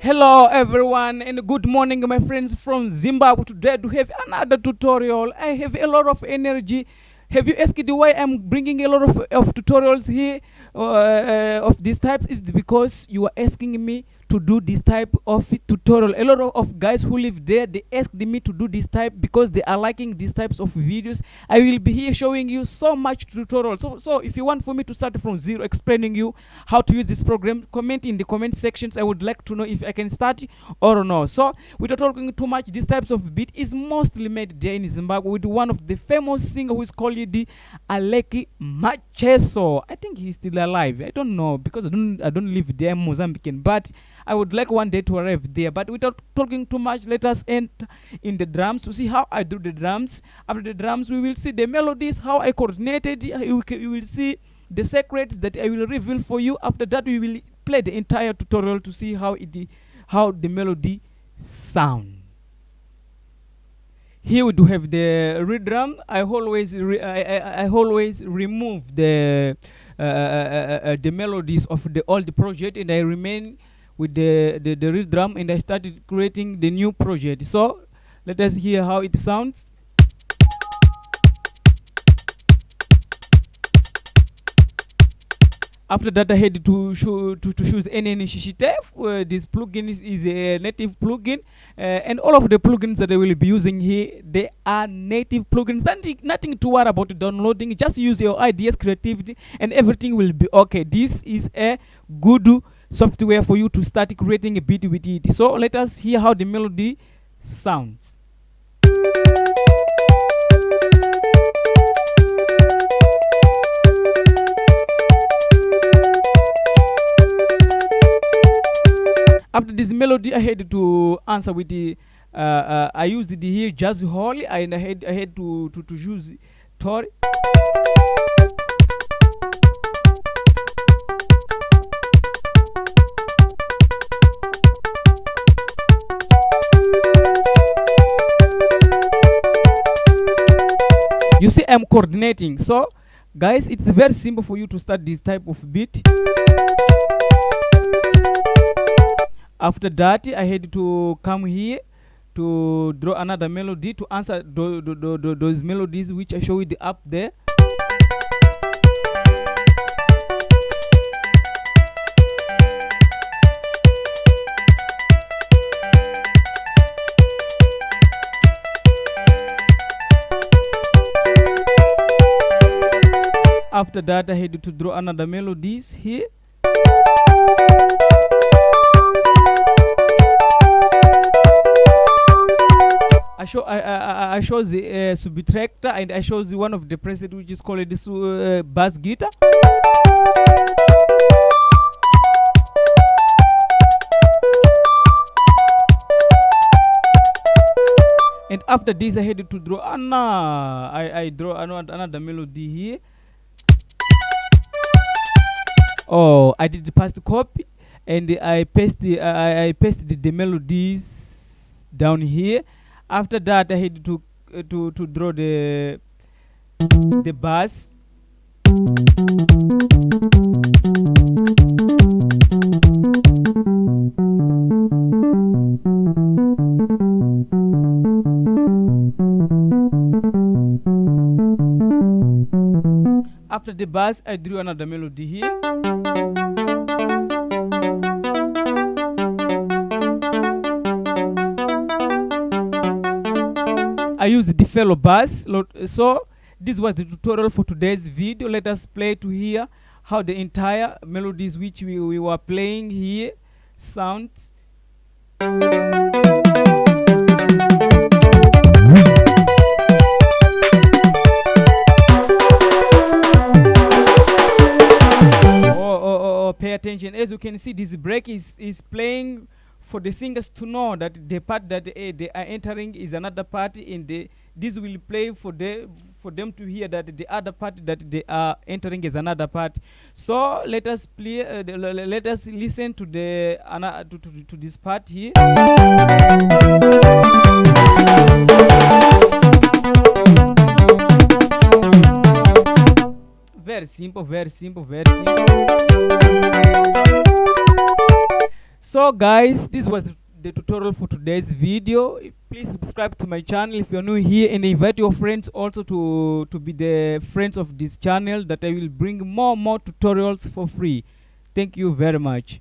Hello everyone and good morning my friends from Zimbabwe. Today we have another tutorial. I have a lot of energy. Have you asked why I'm bringing a lot of tutorials here of these types? Is because you are asking me to do this type of tutorial. A lot of guys who live there, they asked me to do this type because they are liking these types of videos. I will be here showing you so much tutorials. So if you want for me to start from zero explaining you how to use this program, comment in the comment sections. I would like to know if I can start or no. So without talking too much, these types of beat is mostly made there in Zimbabwe with one of the famous singer who is called the Aleki Macheso. I think he's still alive. I don't know because I don't live there, Mozambican, but I would like one day to arrive there. But without talking too much, let us enter in the drums to see how I do the drums. After the drums, we will see the melodies, how I coordinated. You will see the secrets that I will reveal for you. After that, we will play the entire tutorial to see how the melody sound. Here we do have the reed drum. I always remove the melodies of the old project, and I remain with the reed drum, and I started creating the new project. So let us hear how it sounds. After that, I had to choose any Shishite. This plugin is a native plugin, and all of the plugins that I will be using here, they are native plugins. Nothing to worry about downloading. Just use your ideas, creativity, and everything will be okay. This is a good software for you to start creating a beat with it. So let us hear how the melody sounds. After this melody, I had to answer with the I used the here Jazz Hall, and I had to use Tori. You see, I'm coordinating. So guys, it's very simple for you to start this type of beat. After that, I had to come here to draw another melody to answer those melodies which I showed up there. After that, I had to draw another melodies here. I show the subtractor, and I show the one of the preset which is called this bass guitar. And after this, I had to draw I draw another melody here. Oh, I did the past copy, and I pasted the melodies down here. After that, I had to draw the bass. After the bass, I drew another melody here. I use the fellow bass. So this was the tutorial for today's video. Let us play to hear how the entire melodies which we were playing here sounds. Pay attention. As you can see, this break is playing for the singers to know that the part that they are entering is another part, and this will play for them to hear that the other part that they are entering is another part. So let us play. Let us listen to the to this part here. Very simple, very simple, very simple. So guys, this was the tutorial for today's video. Please subscribe to my channel if you're new here, and invite your friends also to be the friends of this channel, that I will bring more tutorials for free. Thank you very much.